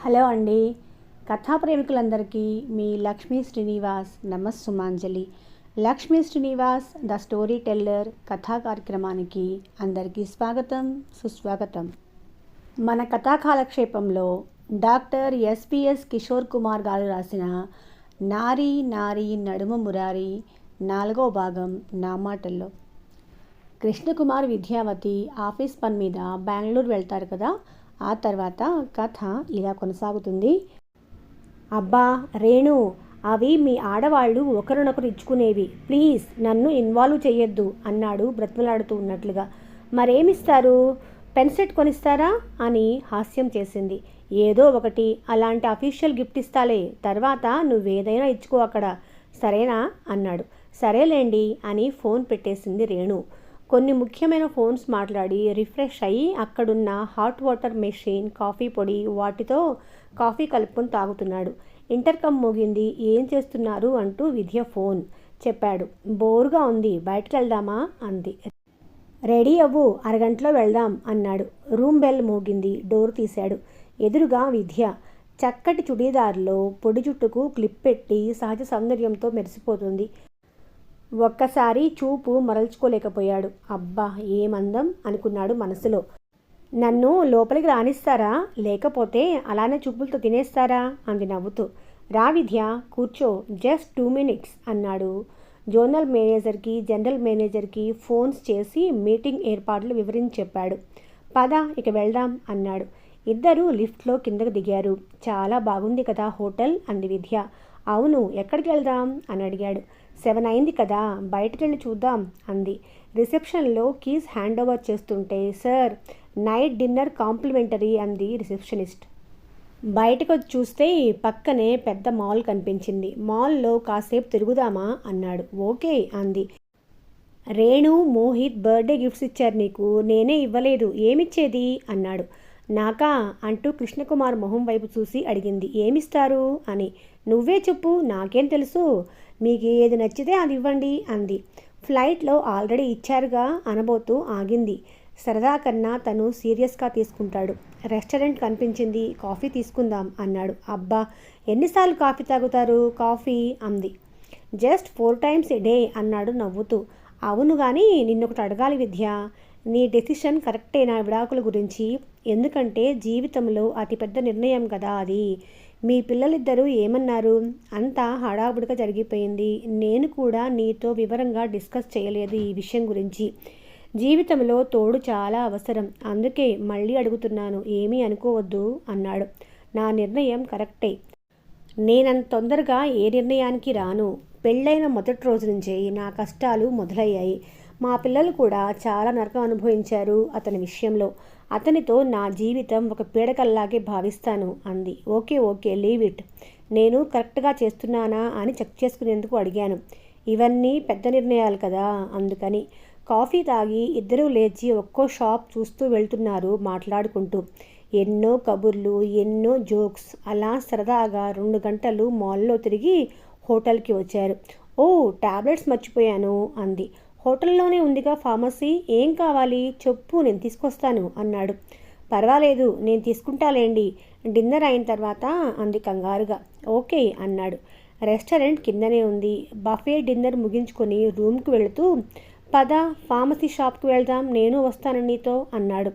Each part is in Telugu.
హలో అండి. కథా ప్రేమికులందరికీ మీ లక్ష్మీ శ్రీనివాస్ నమస్సుమాంజలి. Lakshmi Srinivas the story teller కథా కార్యక్రమానికి అందరికీ స్వాగతం, సుస్వాగతం. మన కథా కాలక్షేపంలో డాక్టర్ ఎస్పిఎస్ కిషోర్ కుమార్ గారు రాసిన నారీ నారీ నడుమ మురారి 4వ భాగం నా మాటల్లో. కృష్ణకుమార్, విద్యావతి ఆఫీస్ పని మీద బెంగళూరు వెళ్తారు కదా. ఆ తర్వాత కథ ఇలా కొనసాగుతుంది. అబ్బా రేణు, అవి మీ ఆడవాళ్ళు ఒకరినొకరు ఇచ్చుకునేవి, ప్లీజ్ నన్ను ఇన్వాల్వ్ చెయ్యొద్దు అన్నాడు బ్రతిమలాడుతూ ఉన్నట్లుగా. మరేమిస్తారు? పెన్సెట్ కొనిస్తారా అని హాస్యం చేసింది. ఏదో ఒకటి, అలాంటి అఫీషియల్ గిఫ్ట్ ఇస్తాలే, తర్వాత నువ్వేదైనా ఇచ్చుకో అక్కడ, సరేనా అన్నాడు. సరేలేండి అని ఫోన్ పెట్టేసింది రేణు. కొన్ని ముఖ్యమైన ఫోన్స్ మాట్లాడి రిఫ్రెష్ అయ్యి అక్కడున్న హాట్ వాటర్ మెషిన్, కాఫీ పొడి వాటితో కాఫీ కలుపుకొని తాగుతున్నాడు. ఇంటర్కమ్ మోగింది. ఏం చేస్తున్నారు అంటూ విద్య ఫోన్ చెప్పాడు. బోరుగా ఉంది, బయటకు వెళ్దామా అంది. రెడీ అవ్వు, అరగంటలో వెళ్దాం అన్నాడు. రూమ్ బెల్ మోగింది. డోర్ తీశాడు. ఎదురుగా విద్య చక్కటి చుడీదార్లో పొడి జుట్టుకు క్లిప్ పెట్టి సహజ సౌందర్యంతో మెరిసిపోతుంది. ఒక్కసారి చూపు మరల్చుకోలేకపోయాడు. అబ్బా ఏమందం అనుకున్నాడు మనసులో. నన్ను లోపలికి రానిస్తారా, లేకపోతే అలానే చూపులతో తినేస్తారా అంది నవ్వుతూ. రా విద్య, కూర్చో, జస్ట్ 2 minutes అన్నాడు. జోనల్ మేనేజర్కి, జనరల్ మేనేజర్కి ఫోన్స్ చేసి మీటింగ్ ఏర్పాట్లు వివరించి చెప్పాడు. పద ఇక వెళ్దాం అన్నాడు. ఇద్దరూ లిఫ్ట్లో కిందకు దిగారు. చాలా బాగుంది కదా హోటల్ అంది విద్య. అవును, ఎక్కడికి వెళ్దాం అని అడిగాడు. 7 అయింది కదా, బయటకు వెళ్ళి చూద్దాం అంది. రిసెప్షన్లో కీస్ హ్యాండ్ ఓవర్ చేస్తుంటే, సార్ నైట్ డిన్నర్ కాంప్లిమెంటరీ అంది రిసెప్షనిస్ట్. బయటకు వచ్చి చూస్తే పక్కనే పెద్ద మాల్ కనిపించింది. మాల్లో కాసేపు తిరుగుదామా అన్నాడు. ఓకే అంది. రేణు, మోహిత్ బర్త్డే గిఫ్ట్స్ ఇచ్చారు నీకు, నేనే ఇవ్వలేదు, ఏమిచ్చేది అన్నాడు. నాకా అంటూ కృష్ణకుమార్ మొహం వైపు చూసి అడిగింది. ఏమిస్తారు అని. నువ్వే చెప్పు, నాకేం తెలుసు, మీకు ఏది నచ్చితే అది ఇవ్వండి అంది. ఫ్లైట్లో ఆల్రెడీ ఇచ్చారుగా అనబోతూ ఆగింది. సరదా కన్నా తను సీరియస్గా తీసుకుంటాడు. రెస్టారెంట్ కనిపించింది, కాఫీ తీసుకుందాం అన్నాడు. అబ్బా ఎన్నిసార్లు కాఫీ తాగుతారు? కాఫీ అంది. జస్ట్ 4 times a day అన్నాడు నవ్వుతూ. అవును కానీ నిన్నొకటి అడగాలి విద్య, నీ డెసిషన్ కరెక్టేనా విడాకుల గురించి? ఎందుకంటే జీవితంలో అతిపెద్ద నిర్ణయం కదా అది. మీ పిల్లలిద్దరూ ఏమన్నారు? అంతా హడావుడిగా జరిగిపోయింది. నేను కూడా నీతో వివరంగా డిస్కస్ చేయలేదు ఈ విషయం గురించి. జీవితంలో తోడు చాలా అవసరం, అందుకే మళ్ళీ అడుగుతున్నాను, ఏమీ అనుకోవద్దు అన్నాడు. నా నిర్ణయం కరెక్టే, నేనంత తొందరగా ఏ నిర్ణయానికి రాను. పెళ్ళైన మొదటి రోజు నుంచే నా కష్టాలు మొదలయ్యాయి. మా పిల్లలు కూడా చాలా నరకం అనుభవించారు అతని విషయంలో. అతనితో నా జీవితం ఒక పీడకల్లాగే భావిస్తాను అంది. Okay okay, leave it. నేను కరెక్ట్గా చేస్తున్నానా అని చెక్ చేసుకునేందుకు అడిగాను. ఇవన్నీ పెద్ద నిర్ణయాలు కదా, అందుకని. కాఫీ తాగి ఇద్దరూ లేచి ఒక్కో షాప్ చూస్తూ వెళ్తున్నారు మాట్లాడుకుంటూ. ఎన్నో కబుర్లు, ఎన్నో జోక్స్. అలా సరదాగా 2 గంటలు మాల్లో తిరిగి హోటల్కి వచ్చారు. ఓ టాబ్లెట్స్ మర్చిపోయాను అంది. హోటల్లోనే ఉందిగా ఫార్మసీ, ఏం కావాలి చెప్పు, నేను తీసుకొస్తాను అన్నాడు. పర్వాలేదు, నేను తీసుకుంటాలేండి, డిన్నర్ అయిన తర్వాత అంది కంగారుగా. ఓకే అన్నాడు. రెస్టారెంట్ కిందనే ఉంది. బఫే డిన్నర్ ముగించుకొని రూమ్కి వెళుతూ, పద ఫార్మసీ షాప్కి వెళ్దాం, నేను వస్తాను నీతో అన్నాడు.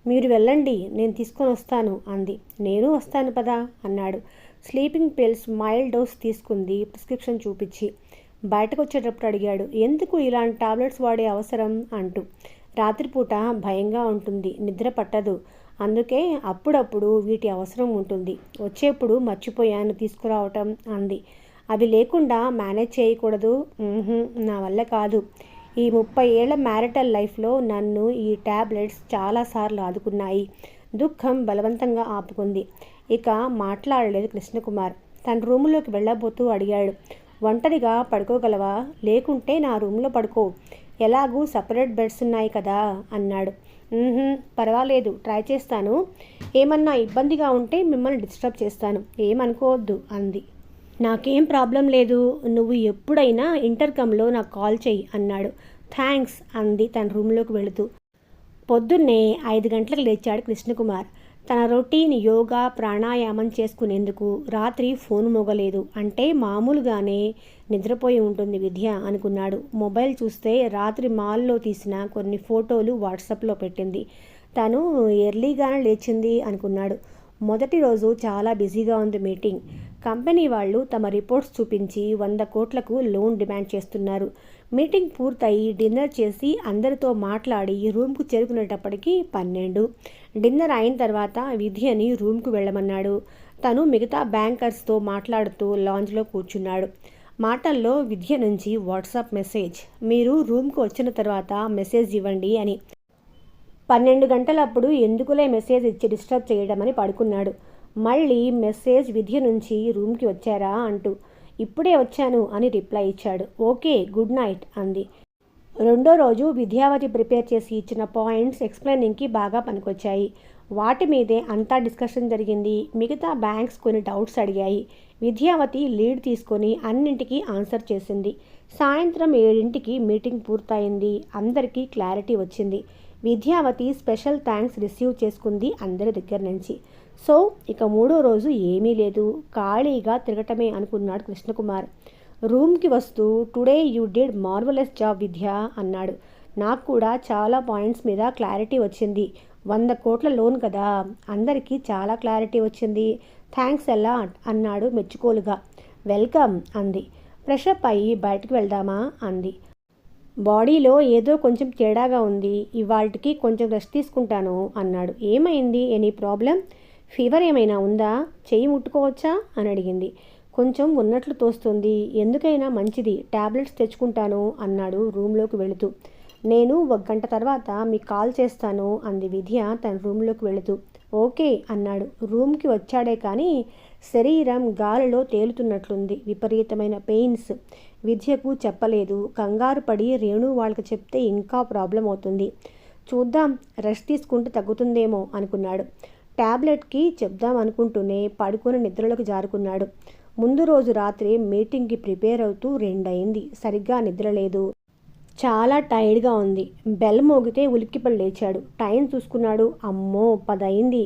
మీరు వెళ్ళండి, నేను తీసుకొని వస్తాను అంది. నేను వస్తాను పదా అన్నాడు. స్లీపింగ్ పిల్స్ మైల్డ్ డోస్ తీసుకుంది ప్రిస్క్రిప్షన్ చూపించి. బయటకు వచ్చేటప్పుడు అడిగాడు, ఎందుకు ఇలాంటి టాబ్లెట్స్ వాడే అవసరం అంటూ. రాత్రిపూట భయంగా ఉంటుంది, నిద్ర పట్టదు, అందుకే అప్పుడప్పుడు వీటి అవసరం ఉంటుంది. వచ్చేప్పుడు మర్చిపోయాను తీసుకురావటం అంది. అవి లేకుండా మేనేజ్ చేయకూడదు? నా వల్ల కాదు. ఈ 30 ఏళ్ల మ్యారిటల్ లైఫ్లో నన్ను ఈ టాబ్లెట్స్ చాలాసార్లు ఆదుకున్నాయి. దుఃఖం బలవంతంగా ఆపుకుంది. ఇక మాట్లాడలేదు కృష్ణకుమార్. తన రూములోకి వెళ్ళబోతూ అడిగాడు, ఒంటరిగా పడుకోగలవా? లేకుంటే నా రూమ్లో పడుకో, ఎలాగూ సపరేట్ బెడ్స్ ఉన్నాయి కదా అన్నాడు. పర్వాలేదు, ట్రై చేస్తాను. ఏమన్నా ఇబ్బందిగా ఉంటే మిమ్మల్ని డిస్టర్బ్ చేస్తాను, ఏమనుకోవద్దు అంది. నాకేం ప్రాబ్లం లేదు, నువ్వు ఎప్పుడైనా ఇంటర్కమ్లో నాకు కాల్ చెయ్యి అన్నాడు. థ్యాంక్స్ అంది తన రూమ్లోకి వెళుతూ. పొద్దున్నే 5 గంటలకు లేచాడు కృష్ణకుమార్. తన రొటీన్ యోగా ప్రాణాయామం చేసుకునేందుకు రాత్రి ఫోన్ మోగలేదు. అంటే మామూలుగానే నిద్రపోయి ఉంటుంది విద్య అనుకున్నాడు. మొబైల్ చూస్తే రాత్రి మాల్లో తీసిన కొన్ని ఫోటోలు వాట్సాప్లో పెట్టింది. తను ఎర్లీగానే లేచింది అనుకున్నాడు. మొదటి రోజు చాలా బిజీగా ఉంది మీటింగ్. కంపెనీ వాళ్ళు తమ రిపోర్ట్స్ చూపించి 100 కోట్లకు లోన్ డిమాండ్ చేస్తున్నారు. మీటింగ్ పూర్తయి డిన్నర్ చేసి అందరితో మాట్లాడి రూమ్కు చేరుకునేటప్పటికి 12. డిన్నర్ అయిన తర్వాత విద్యని రూమ్కు వెళ్ళమన్నాడు. తను మిగతా బ్యాంకర్స్తో మాట్లాడుతూ లాంజ్లో కూర్చున్నాడు. మాటల్లో విద్య నుంచి వాట్సాప్ మెసేజ్, మీరు రూమ్కు వచ్చిన తర్వాత మెసేజ్ ఇవ్వండి అని. 12 గంటలప్పుడు ఎందుకులే మెసేజ్ ఇచ్చి డిస్టర్బ్ చేయడమని పడుకున్నాడు. మళ్ళీ మెసేజ్ విద్య నుంచి రూమ్కి వచ్చారా అంటూ. ఇప్పుడే వచ్చాను అని రిప్లై ఇచ్చాడు. ఓకే, గుడ్ నైట్ అంది. రెండో రోజు విద్యావతి ప్రిపేర్ చేసి ఇచ్చిన పాయింట్స్ ఎక్స్ప్లెయినింగ్కి బాగా పనికొచ్చాయి. వాటి మీదే అంతా డిస్కషన్ జరిగింది. మిగతా బ్యాంక్స్ కొన్ని డౌట్స్ అడిగాయి. విద్యావతి లీడ్ తీసుకొని అన్నింటికీ ఆన్సర్ చేసింది. సాయంత్రం 7ంటికి మీటింగ్ పూర్తయింది. అందరికీ క్లారిటీ వచ్చింది. విద్యావతి స్పెషల్ థ్యాంక్స్ రిసీవ్ చేసుకుంది అందరి దగ్గర నుంచి. సో ఇక మూడో రోజు ఏమీ లేదు, ఖాళీగా తిరగటమే అనుకున్నాడు కృష్ణకుమార్. రూమ్కి వస్తూ today you did marvellous job Vidya అన్నాడు. నాకు కూడా చాలా పాయింట్స్ మీద క్లారిటీ వచ్చింది. 100 కోట్ల లోన్ కదా, అందరికీ చాలా క్లారిటీ వచ్చింది. థ్యాంక్స్ అలాట్ అన్నాడు మెచ్చుకోలుగా. వెల్కమ్ అంది. ఫ్రెషప్ అయ్యి బయటకు వెళ్దామా అంది. బాడీలో ఏదో కొంచెం తేడాగా ఉంది, ఇవాళకి కొంచెం రెస్ట్ తీసుకుంటాను అన్నాడు. ఏమైంది, ఎనీ ప్రాబ్లం, ఫీవర్ ఏమైనా ఉందా, చెయ్యి ముట్టుకోవచ్చా అని అడిగింది. కొంచెం ఉన్నట్లు తోస్తుంది, ఎందుకైనా మంచిది టాబ్లెట్స్ తెచ్చుకుంటాను అన్నాడు రూమ్లోకి వెళుతూ. నేను 1 గంట తర్వాత మీకు కాల్ చేస్తాను అంది విద్య తన రూమ్లోకి వెళుతూ. ఓకే అన్నాడు. రూమ్కి వచ్చాడే కానీ శరీరం గాలిలో తేలుతున్నట్లుంది. విపరీతమైన పెయిన్స్. విద్యకు చెప్పలేదు. కంగారు పడి రేణు వాళ్ళకి చెప్తే ఇంకా ప్రాబ్లం అవుతుంది. చూద్దాం, రెస్ట్ తీసుకుంటే తగ్గుతుందేమో అనుకున్నాడు. ట్యాబ్లెట్కి చెప్దాం అనుకుంటూనే పడుకొని నిద్రలోకి జారుకున్నాడు. ముందు రోజు రాత్రి మీటింగ్కి ప్రిపేర్ అవుతూ 2 అయింది. సరిగ్గా నిద్రలేదు. చాలా టైర్డ్గా ఉంది. బెల్ మోగితే ఉలిక్కిపడి లేచాడు. టైం చూసుకున్నాడు. అమ్మో 10 అయింది.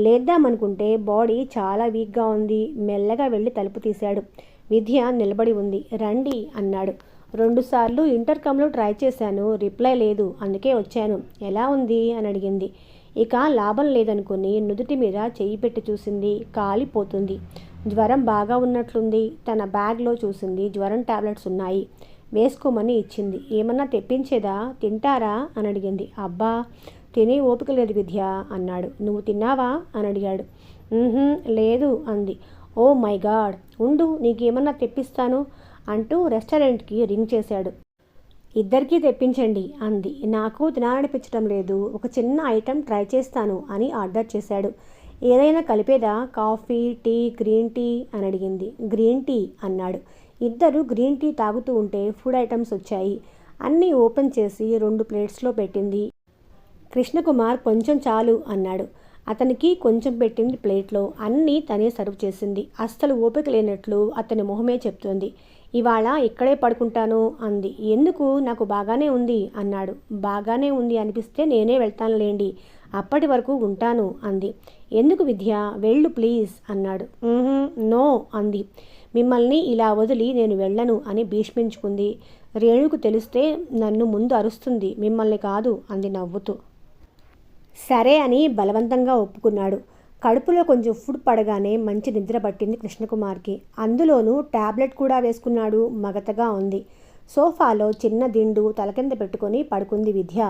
లేద్దామనుకుంటే బాడీ చాలా వీక్గా ఉంది. మెల్లగా వెళ్ళి తలుపు తీశాడు. విద్య నిలబడి ఉంది. రండి అన్నాడు. 2 సార్లు ఇంటర్కమ్లో ట్రై చేశాను, రిప్లై లేదు, అందుకే వచ్చాను. ఎలా ఉంది అని అడిగింది. ఇక లాభం లేదనుకుని నుదుటి మీద చెయ్యి పెట్టి చూసింది. కాలిపోతుంది. జ్వరం బాగా ఉన్నట్లుంది. తన బ్యాగ్లో చూసింది. జ్వరం టాబ్లెట్స్ ఉన్నాయి. వేసుకోమని ఇచ్చింది. ఏమన్నా తెప్పించేదా, తింటారా అని అడిగింది. అబ్బా తినే ఓపిక లేదు విద్య అన్నాడు. నువ్వు తిన్నావా అని అడిగాడు. లేదు అంది. ఓ మై గాడ్, ఉండు నీకేమన్నా తెప్పిస్తాను అంటూ రెస్టారెంట్కి రింగ్ చేశాడు. ఇద్దరికీ తెప్పించండి అంది. నాకు తినాలనిపించడం లేదు, ఒక చిన్న ఐటెం ట్రై చేస్తాను అని ఆర్డర్ చేశాడు. ఏదైనా కలిపేదా, కాఫీ, టీ, గ్రీన్ టీ అని అడిగింది. గ్రీన్ టీ అన్నాడు. ఇద్దరు గ్రీన్ టీ తాగుతూ ఉంటే ఫుడ్ ఐటమ్స్ వచ్చాయి. అన్నీ ఓపెన్ చేసి 2 ప్లేట్స్లో పెట్టింది. కృష్ణకుమార్ కొంచెం చాలు అన్నాడు. అతనికి కొంచెం పెట్టింది ప్లేట్లో. అన్నీ తనే సర్వ్ చేసింది. అస్సలు ఓపిక లేనట్లు అతని మొహమే చెప్తోంది. ఇవాళ ఇక్కడే పడుకుంటాను అంది. ఎందుకు, నాకు బాగానే ఉంది అన్నాడు. బాగానే ఉంది అనిపిస్తే నేనే వెళ్తానులేండి, అప్పటి వరకు ఉంటాను అంది. ఎందుకు విద్య, వెళ్ళు ప్లీజ్ అన్నాడు. నో అంది. మిమ్మల్ని ఇలా వదిలి నేను వెళ్ళను అని భీష్మించుకుంది. రేణుకు తెలిస్తే నన్ను ముందు అరుస్తుంది, మిమ్మల్ని కాదు అంది నవ్వుతూ. సరే అని బలవంతంగా ఒప్పుకున్నాడు. కడుపులో కొంచెం ఫుడ్ పడగానే మంచి నిద్ర పట్టింది కృష్ణకుమార్కి. అందులోనూ టాబ్లెట్ కూడా వేసుకున్నాడు. మగతగా ఉంది. సోఫాలో చిన్న దిండు తల కింద పెట్టుకొని పడుకుంది విద్య.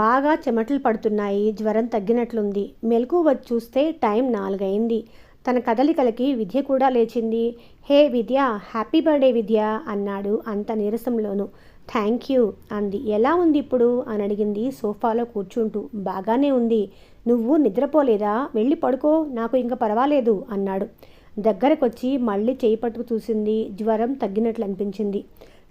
బాగా చెమటలు పడుతున్నాయి. జ్వరం తగ్గినట్లుంది. మెలకువ వచ్చి చూస్తే టైం 4 అయింది. తన కదలికలకి విద్య కూడా లేచింది. హే విద్య, హ్యాపీ బర్త్డే విద్య అన్నాడు అంత నీరసంలోనూ. థ్యాంక్ యూ అంది. ఎలా ఉంది ఇప్పుడు అని అడిగింది సోఫాలో కూర్చుంటూ. బాగానే ఉంది. నువ్వు నిద్రపోలేదా, వెళ్ళి పడుకో, నాకు ఇంకా పర్వాలేదు అన్నాడు. దగ్గరకొచ్చి మళ్ళీ చేయి పట్టుకు చూసింది. జ్వరం తగ్గినట్లు అనిపించింది.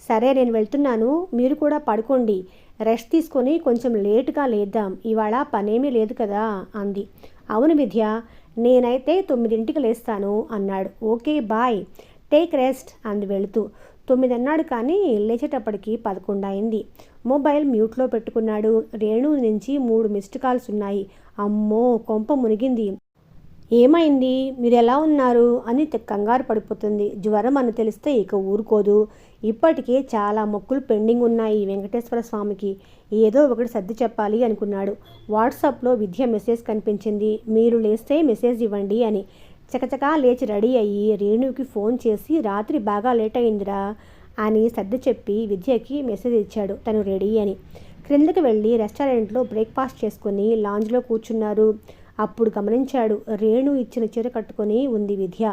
సరే నేను వెళ్తున్నాను, మీరు కూడా పడుకోండి, రెస్ట్ తీసుకొని కొంచెం లేటుగా లేద్దాం, ఇవాళ పనేమీ లేదు కదా అంది. అవును విద్య, నేనైతే 9ంటికి లేస్తాను అన్నాడు. ఓకే బాయ్, టేక్ రెస్ట్ అంది వెళుతూ. 9 అన్నాడు కానీ లేచేటప్పటికి 11 అయింది. మొబైల్ మ్యూట్లో పెట్టుకున్నాడు. రేణు నుంచి 3 మిస్డ్ కాల్స్ ఉన్నాయి. అమ్మో, కొంప మునిగింది. ఏమైంది, మీరు ఎలా ఉన్నారు అని కంగారు పడిపోతుంది. జ్వరం అని తెలిస్తే ఇక ఊరుకోదు. ఇప్పటికే చాలా మొక్కులు పెండింగ్ ఉన్నాయి వెంకటేశ్వర స్వామికి. ఏదో ఒకటి సర్ది చెప్పాలి అనుకున్నాడు. వాట్సాప్లో విద్య మెసేజ్ కనిపించింది. మీరు లేస్తే మెసేజ్ ఇవ్వండి అని. చకచకా లేచి రెడీ అయ్యి రేణుకి ఫోన్ చేసి రాత్రి బాగా లేట్ అయిందిరా అని సర్ది చెప్పి విద్యకి మెసేజ్ ఇచ్చాడు తను రెడీ అని. క్రిందకి వెళ్ళి రెస్టారెంట్లో బ్రేక్ఫాస్ట్ చేసుకుని లాంజ్లో కూర్చున్నారు. అప్పుడు గమనించాడు, రేణు ఇచ్చిన చీర కట్టుకొని ఉంది విద్య.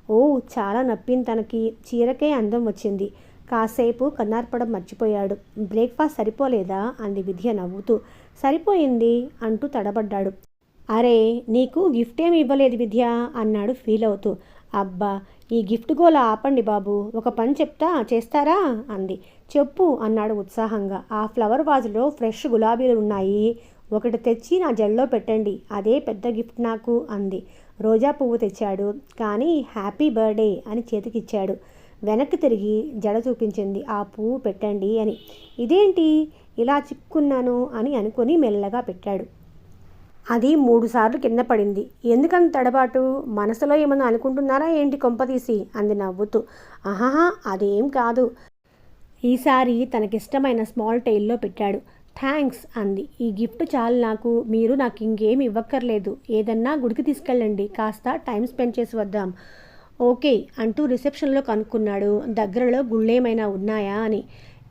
ఓ, చాలా నప్పింది తనకి. చీరకే అందం వచ్చింది. కాసేపు కన్నార్పడం మర్చిపోయాడు. బ్రేక్ఫాస్ట్ సరిపోలేదా అంది విద్య నవ్వుతూ. సరిపోయింది అంటూ తడబడ్డాడు. అరే, నీకు గిఫ్ట్ ఏమి ఇవ్వలేదు విద్య అన్నాడు ఫీల్ అవుతూ. అబ్బా, ఈ గిఫ్ట్ గోల ఆపండి బాబు, ఒక పని చెప్తా చేస్తారా అంది. చెప్పు అన్నాడు ఉత్సాహంగా. ఆ ఫ్లవర్ వాజులో ఫ్రెష్ గులాబీలు ఉన్నాయి, ఒకటి తెచ్చి నా జల్లో పెట్టండి, అదే పెద్ద గిఫ్ట్ నాకు అంది. రోజా పువ్వు తెచ్చాడు, కానీ హ్యాపీ బర్త్డే అని చేతికిచ్చాడు. వెనక్కి తిరిగి జడ చూపించింది. ఆ పువ్వు పెట్టండి అని. ఇదేంటి ఇలా చిక్కున్నాను అని అనుకుని మెల్లగా పెట్టాడు. అది 3 సార్లు కింద పడింది. ఎందుకంత తడబాటు, మనసులో ఏమన్నా అనుకుంటున్నారా ఏంటి కొంపతీసి అంది నవ్వుతూ. ఆహాహా, అదేం కాదు. ఈసారి తనకిష్టమైన స్మాల్ టైల్లో పెట్టాడు. థ్యాంక్స్ అంది. ఈ గిఫ్ట్ చాలు నాకు, మీరు నాకు ఇంకేం ఇవ్వక్కర్లేదు. ఏదన్నా గుడికి తీసుకెళ్ళండి, కాస్త టైం స్పెండ్ చేసి వద్దాం. ఓకే అంటూ రిసెప్షన్లో కనుక్కున్నాడు దగ్గరలో గుళ్ళేమైనా ఉన్నాయా అని.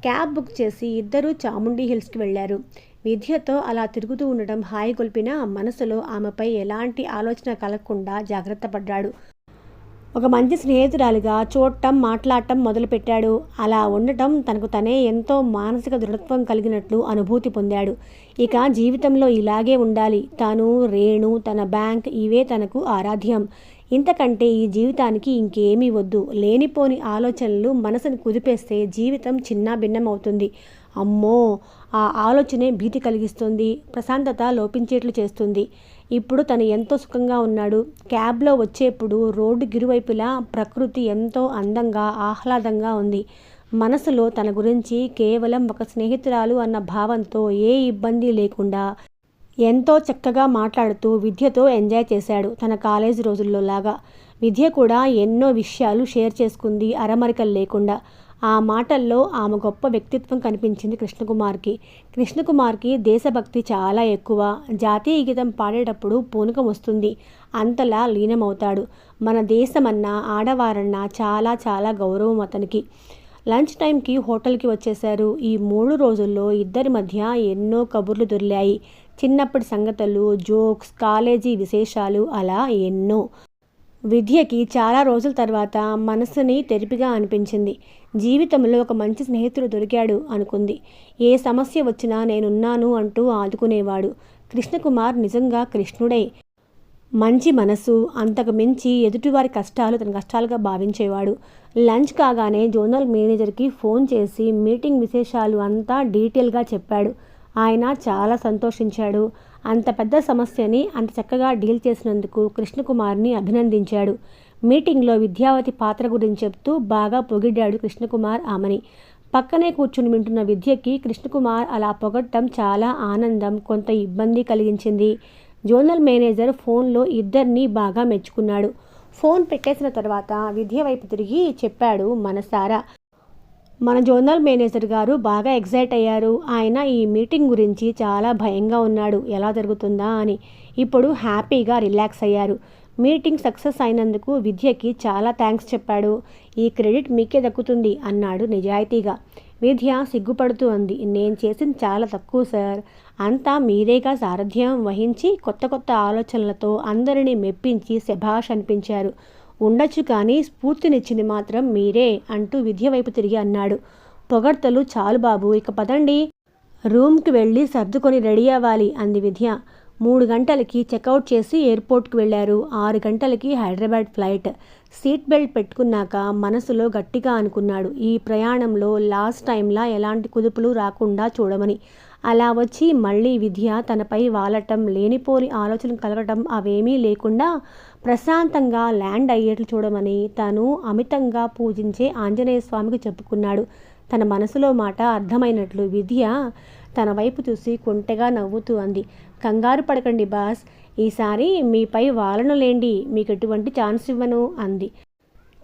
క్యాబ్ బుక్ చేసి ఇద్దరూ చాముండి హిల్స్కి వెళ్ళారు. విద్యతో అలా తిరుగుతూ ఉండడం హాయి గొల్పినా మనసులో ఆమెపై ఎలాంటి ఆలోచన కలగకుండా జాగ్రత్త పడ్డాడు. ఒక మంచి స్నేహితురాలిగా చూడటం, మాట్లాడటం మొదలుపెట్టాడు. అలా ఉండటం తనకు తనే ఎంతో మానసిక దృఢత్వం కలిగినట్లు అనుభూతి పొందాడు. ఇక జీవితంలో ఇలాగే ఉండాలి. తను, రేణు, తన బ్యాంక్ ఇవే తనకు ఆరాధ్యం. ఇంతకంటే ఈ జీవితానికి ఇంకేమీ వద్దు. లేనిపోని ఆలోచనలు మనసును కుదిపేస్తే జీవితం చిన్నాభిన్నమవుతుంది. అమ్మో, ఆ ఆలోచనే భీతి కలిగిస్తుంది, ప్రశాంతత లోపించేట్లు చేస్తుంది. ఇప్పుడు తను ఎంతో సుఖంగా ఉన్నాడు. క్యాబ్లో వచ్చేప్పుడు రోడ్డు గిరువైపులా ప్రకృతి ఎంతో అందంగా, ఆహ్లాదంగా ఉంది. మనసులో తన గురించి కేవలం ఒక స్నేహితురాలు అన్న భావంతో ఏ ఇబ్బంది లేకుండా ఎంతో చక్కగా మాట్లాడుతూ విద్యతో ఎంజాయ్ చేశాడు. తన కాలేజీ రోజుల్లో లాగా విద్య కూడా ఎన్నో విషయాలు షేర్ చేసుకుంది అరమరికలు లేకుండా. ఆ మాటల్లో ఆమె గొప్ప వ్యక్తిత్వం కనిపించింది కృష్ణకుమార్కి. కృష్ణకుమార్కి దేశభక్తి చాలా ఎక్కువ. జాతీయ గీతం పాడేటప్పుడు పూనకం వస్తుంది. అంతలా లీనమవుతాడు. మన దేశమన్నా, ఆడవారన్నా చాలా చాలా గౌరవం అతనికి. లంచ్ టైంకి హోటల్కి వచ్చేశారు. ఈ 3 రోజుల్లో ఇద్దరి మధ్య ఎన్నో కబుర్లు దొర్లాయి. చిన్నప్పటి సంగతులు, జోక్స్, కాలేజీ విశేషాలు, అలా ఎన్నో. విద్యకి చాలా రోజుల తర్వాత మనసుని తెరిపిగా అనిపించింది. జీవితంలో ఒక మంచి స్నేహితుడు దొరికాడు అనుకుంది. ఏ సమస్య వచ్చినా నేనున్నాను అంటూ ఆదుకునేవాడు. కృష్ణకుమార్ నిజంగా కృష్ణుడే. మంచి మనసు, అంతకు మించి ఎదుటివారి కష్టాలు తన కష్టాలుగా భావించేవాడు. లంచ్ కాగానే జోనల్ మేనేజర్కి ఫోన్ చేసి మీటింగ్ విశేషాలు అంతా డీటెయిల్గా చెప్పాడు. ఆయన చాలా సంతోషించాడు. అంత పెద్ద సమస్యని అంత చక్కగా డీల్ చేసినందుకు కృష్ణకుమార్ని అభినందించాడు. మీటింగ్లో విద్యావతి పాత్ర గురించి చెప్తూ బాగా పొగిడాడు కృష్ణకుమార్ ఆమెని. పక్కనే కూర్చుని వింటున్న విద్యకి కృష్ణకుమార్ అలా పొగట్టం చాలా ఆనందం, కొంత ఇబ్బంది కలిగించింది. జోనల్ మేనేజర్ ఫోన్లో ఇద్దరినీ బాగా మెచ్చుకున్నాడు. ఫోన్ పెట్టేసిన తర్వాత విద్య వైపు తిరిగి చెప్పాడు మనసారా. మన జోనల్ మేనేజర్ గారు బాగా ఎగ్జైట్ అయ్యారు. ఆయన ఈ మీటింగ్ గురించి చాలా భయంగా ఉన్నాడు, ఎలా జరుగుతుందా అని. ఇప్పుడు హ్యాపీగా రిలాక్స్ అయ్యారు. మీటింగ్ సక్సెస్ అయినందుకు విద్యకి చాలా థ్యాంక్స్ చెప్పాడు. ఈ క్రెడిట్ మీకే దక్కుతుంది అన్నాడు నిజాయితీగా. విద్య సిగ్గుపడుతూ అంది, నేను చేసింది చాలా తక్కువ సార్. అంతా మీరేగా సారథ్యం వహించి కొత్త కొత్త ఆలోచనలతో అందరినీ మెప్పించి శభాష్ అనిపించారు. ఉండొచ్చు, కానీ స్ఫూర్తినిచ్చింది మాత్రం మీరే అంటూ విద్య వైపు తిరిగి అన్నాడు. పొగడ్తలు చాలు బాబు, ఇక పదండి. రూమ్కి వెళ్ళి సర్దుకొని రెడీ అవ్వాలి అంది విద్య. 3 గంటలకి చెక్అవుట్ చేసి ఎయిర్పోర్ట్కి వెళ్ళారు. 6 గంటలకి హైదరాబాద్ ఫ్లైట్. సీట్ బెల్ట్ పెట్టుకున్నాక మనసులో గట్టిగా అనుకున్నాడు, ఈ ప్రయాణంలో లాస్ట్ టైంలా ఎలాంటి కుదుపులు రాకుండా చూడమని. అలా వచ్చి మళ్ళీ విద్య తనపై వాలటం, లేనిపోని ఆలోచన కలగటం అవేమీ లేకుండా ప్రశాంతంగా ల్యాండ్ అయ్యేట్లు చూడమని తను అమితంగా పూజించే ఆంజనేయ స్వామికి చెప్పుకున్నాడు. తన మనసులో మాట అర్థమైనట్లు విద్య తన వైపు చూసి కొంటెగా నవ్వుతూ అంది, కంగారు పడకండి బాస్, ఈసారి మీపై వాలన లేండి, మీకు ఎటువంటి ఛాన్స్ ఇవ్వను అంది.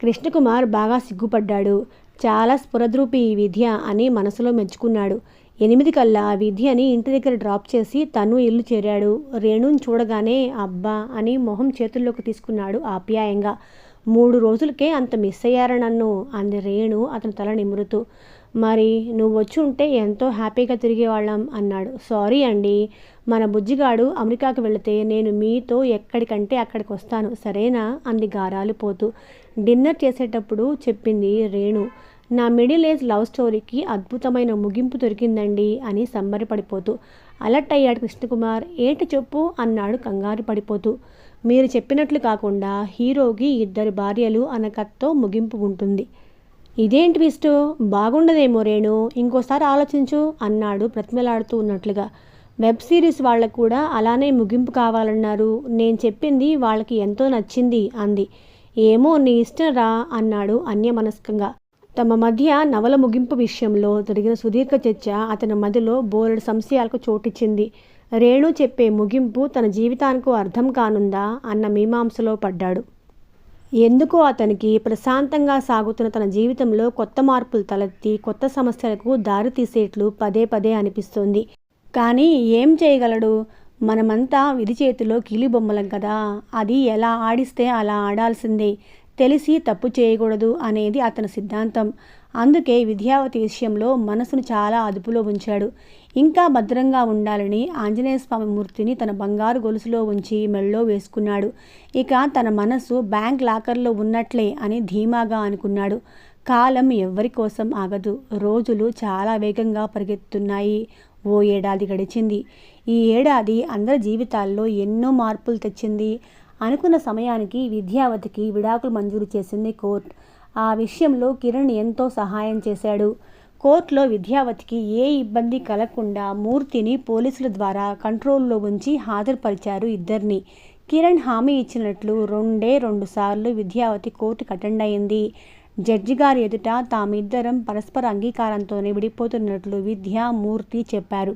కృష్ణకుమార్ బాగా సిగ్గుపడ్డాడు. చాలా స్ఫురద్రూపి ఈ విద్య అని మనసులో మెచ్చుకున్నాడు. 8 కల్లా విద్యని ఇంటి దగ్గర డ్రాప్ చేసి తను ఇల్లు చేరాడు. రేణుని చూడగానే అబ్బా అని మొహం చేతుల్లోకి తీసుకున్నాడు ఆప్యాయంగా. 3 రోజులకే అంత మిస్ అయ్యారా నన్ను అంది రేణు అతని తల నిమురుతూ. మరి నువ్వు వచ్చి ఉంటే ఎంతో హ్యాపీగా తిరిగేవాళ్ళం అన్నాడు. సారీ అండి, మన బుజ్జిగాడు అమెరికాకు వెళితే నేను మీతో ఎక్కడికంటే అక్కడికి వస్తాను సరేనా అంది గారాలు పోతూ. డిన్నర్ చేసేటప్పుడు చెప్పింది రేణు. నా మిడిల్ ఏజ్ లవ్ స్టోరీకి అద్భుతమైన ముగింపు దొరికిందండి అని సంబరపడిపోతూ. అలర్ట్ అయ్యాడు కృష్ణకుమార్. ఏంటి చెప్పు అన్నాడు కంగారు పడిపోతూ. మీరు చెప్పినట్లు కాకుండా హీరోకి 2 భార్యలు అన్న కథతో ముగింపు ఉంటుంది. ఇదేంటి ట్విస్ట్, బాగుండదేమో రేణు, ఇంకోసారి ఆలోచించు అన్నాడు బ్రతిమలాడుతూ ఉన్నట్లుగా. వెబ్ సిరీస్ వాళ్ళకు కూడా అలానే ముగింపు కావాలన్నారు. నేను చెప్పింది వాళ్ళకి ఎంతో నచ్చింది అంది. ఏమో నీ ఇష్టం రా అన్నాడు అన్యమనస్కంగా. తమ మధ్య నవల ముగింపు విషయంలో జరిగిన సుదీర్ఘ చర్చ అతని మదిలో బోలెడు సంశయాలకు చోటిచ్చింది. రేణు చెప్పే ముగింపు తన జీవితానికి అర్థం కానుందా అన్న మీమాంసలో పడ్డాడు. ఎందుకో అతనికి ప్రశాంతంగా సాగుతున్న తన జీవితంలో కొత్త మార్పులు తలెత్తి కొత్త సమస్యలకు దారి తీసేట్లు పదే పదే అనిపిస్తోంది. కానీ ఏం చేయగలడు? మనమంతా విధి చేతిలో కీలుబొమ్మలం కదా, అది ఎలా ఆడిస్తే అలా ఆడాల్సిందే, తెలిసి తప్పు చేయకూడదు అనేది అతని సిద్ధాంతం. అందుకే విద్యావతి విషయంలో మనసును చాలా అదుపులో ఉంచాడు. ఇంకా భద్రంగా ఉండాలని ఆంజనేయస్వామి మూర్తిని తన బంగారు గొలుసులో ఉంచి మెళ్ళో వేసుకున్నాడు. ఇక తన మనసు బ్యాంక్ లాకర్లో ఉన్నట్లే అని ధీమాగా అనుకున్నాడు. కాలం ఎవ్వరి కోసం ఆగదు. రోజులు చాలా వేగంగా పరిగెత్తుతున్నాయి. ఓ ఏడాది గడిచింది. ఈ ఏడాది అందరి జీవితాల్లో ఎన్నో మార్పులు తెచ్చింది. అనుకున్న సమయానికి విద్యావతికి విడాకులు మంజూరు చేసింది కోర్టు. ఆ విషయంలో కిరణ్ ఎంతో సహాయం చేశాడు. కోర్టులో విద్యావతికి ఏ ఇబ్బంది కలగకుండా మూర్తిని పోలీసుల ద్వారా కంట్రోల్లో ఉంచి హాజరుపరిచారు ఇద్దరిని. కిరణ్ హామీ ఇచ్చినట్లు 2 సార్లు విద్యావతి కోర్టుకు అటెండ్ అయింది. జడ్జి గారి ఎదుట తామిద్దరం పరస్పర అంగీకారంతోనే విడిపోతున్నట్లు విద్య, మూర్తి చెప్పారు.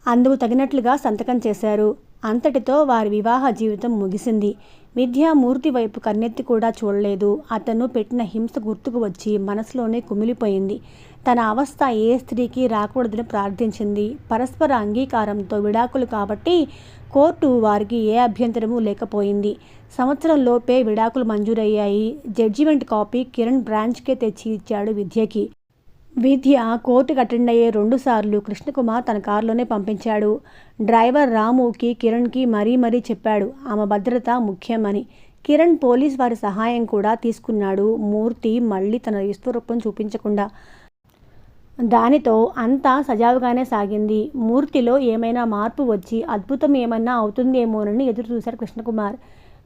అందుకు తగినట్లుగా సంతకం చేశారు. అంతటితో వారి వివాహ జీవితం ముగిసింది. విద్య మూర్తి వైపు కన్నెత్తి కూడా చూడలేదు. అతను పెట్టిన హింస గుర్తుకు వచ్చి మనసులోనే కుమిలిపోయింది. తన అవస్థ ఏ స్త్రీకి రాకూడదని ప్రార్థించింది. పరస్పర అంగీకారంతో విడాకులు కాబట్టి కోర్టు వారికి ఏ అభ్యంతరమూ లేకపోయింది. సంవత్సరంలోపే విడాకులు మంజూరయ్యాయి. జడ్జిమెంట్ కాపీ కిరణ్ బ్రాంచ్కే తెచ్చి ఇచ్చాడు విద్యకి. విద్య కోర్టుకు అటెండ్ అయ్యే 2 సార్లు కృష్ణకుమార్ తన కారులోనే పంపించాడు. డ్రైవర్ రాముకి కిరణ్కి మరీ చెప్పాడు ఆమె భద్రత ముఖ్యమని. కిరణ్ పోలీస్ వారి సహాయం కూడా తీసుకున్నాడు. మూర్తి మళ్ళీ తన విశ్వరూపం చూపించకుండా. దానితో అంతా సజావుగానే సాగింది. మూర్తిలో ఏమైనా మార్పు వచ్చి అద్భుతం ఏమన్నా అవుతుందేమోనని ఎదురు చూశారు కృష్ణకుమార్.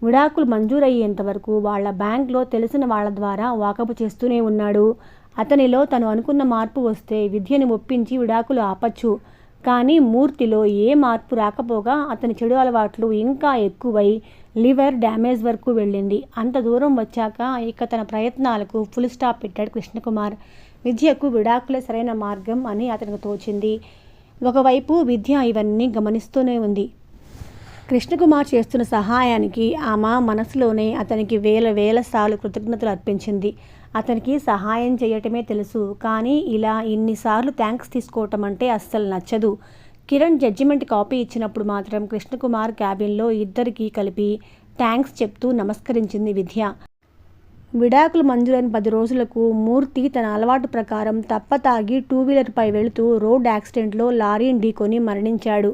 విడాకులు మంజూరయ్యేంతవరకు వాళ్ళ బ్యాంక్లో తెలిసిన వాళ్ళ ద్వారా వాకపు చేస్తూనే ఉన్నాడు. అతనిలో తను అనుకున్న మార్పు వస్తే విద్యని ఒప్పించి విడాకులు ఆపచ్చు. కానీ మూర్తిలో ఏ మార్పు రాకపోగా అతని చెడు అలవాట్లు ఇంకా ఎక్కువై లివర్ డ్యామేజ్ వరకు వెళ్ళింది. అంత దూరం వచ్చాక ఇక తన ప్రయత్నాలకు ఫుల్ స్టాప్ పెట్టాడు కృష్ణకుమార్. విద్యకు విడాకులే సరైన మార్గం అని అతనికి తోచింది. ఒకవైపు విద్య ఇవన్నీ గమనిస్తూనే ఉంది. కృష్ణకుమార్ చేస్తున్న సహాయానికి ఆమె మనసులోనే అతనికి వేల సార్లు కృతజ్ఞతలు అర్పించింది. అతనికి సహాయం చేయటమే తెలుసు, కానీ ఇలా ఇన్నిసార్లు థ్యాంక్స్ తీసుకోవటం అంటే అస్సలు నచ్చదు. కిరణ్ జడ్జిమెంట్ కాపీ ఇచ్చినప్పుడు మాత్రం కృష్ణకుమార్ క్యాబిన్లో ఇద్దరికీ కలిపి థ్యాంక్స్ చెప్తూ నమస్కరించింది విద్య. విడాకులు మంజూరైన 10 రోజులకు మూర్తి తన అలవాటు ప్రకారం తప్పతాగి 2 వీలర్పై వెళుతూ రోడ్ యాక్సిడెంట్లో లారీని ఢీకొని మరణించాడు.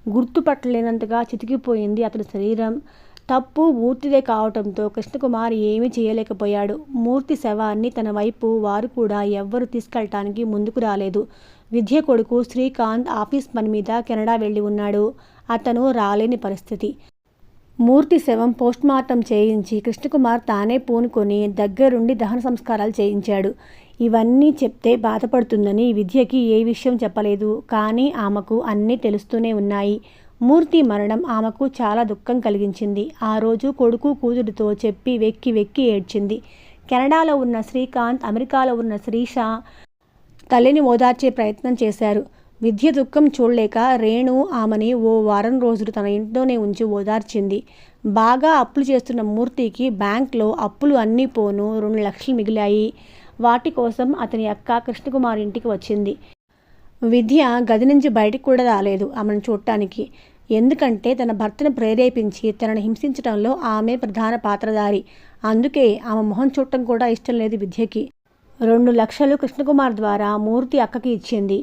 గుర్తుపట్టలేనంతగా చితికిపోయింది అతని శరీరం. తప్పు మూర్తిదే కావటంతో కృష్ణకుమార్ ఏమీ చేయలేకపోయాడు. మూర్తి శవాన్ని తన వైపు వారు కూడా ఎవ్వరూ తీసుకెళ్ళటానికి ముందుకు రాలేదు. విద్య కొడుకు శ్రీకాంత్ ఆఫీస్ పని మీద కెనడా వెళ్ళి ఉన్నాడు. అతను రాలేని పరిస్థితి. మూర్తి శవం పోస్ట్మార్టం చేయించి కృష్ణకుమార్ తానే పూనుకొని దగ్గరుండి దహన సంస్కారాలు చేయించాడు. ఇవన్నీ చెప్తే బాధపడుతుందని విద్యకి ఏ విషయం చెప్పలేదు. కానీ ఆమెకు అన్నీ తెలుస్తూనే ఉన్నాయి. మూర్తి మరణం ఆమెకు చాలా దుఃఖం కలిగించింది. ఆ రోజు కొడుకు కూతురితో చెప్పి వెక్కి ఏడ్చింది. కెనడాలో ఉన్న శ్రీకాంత్, అమెరికాలో ఉన్న శ్రీష తల్లిని ఓదార్చే ప్రయత్నం చేశారు. విద్య దుఃఖం చూడలేక రేణు ఆమెని ఓ వారం రోజులు తన ఇంట్లోనే ఉంచి ఓదార్చింది. బాగా అప్పులు చేస్తున్న మూర్తికి బ్యాంక్లో అప్పులు అన్నీ పోను 2 లక్షలు మిగిలాయి. వాటి కోసం అతని అక్క కృష్ణకుమార్ ఇంటికి వచ్చింది. విద్య గది నుంచి బయటికి కూడా రాలేదు ఆమెను చూడటానికి. ఎందుకంటే తన భర్తను ప్రేరేపించి తనను హింసించడంలో ఆమె ప్రధాన పాత్రధారి. అందుకే ఆమె మొహం చూడటం కూడా ఇష్టం లేదు విద్యకి. 2 లక్షలు కృష్ణకుమార్ ద్వారా మూర్తి అక్కకి ఇచ్చింది.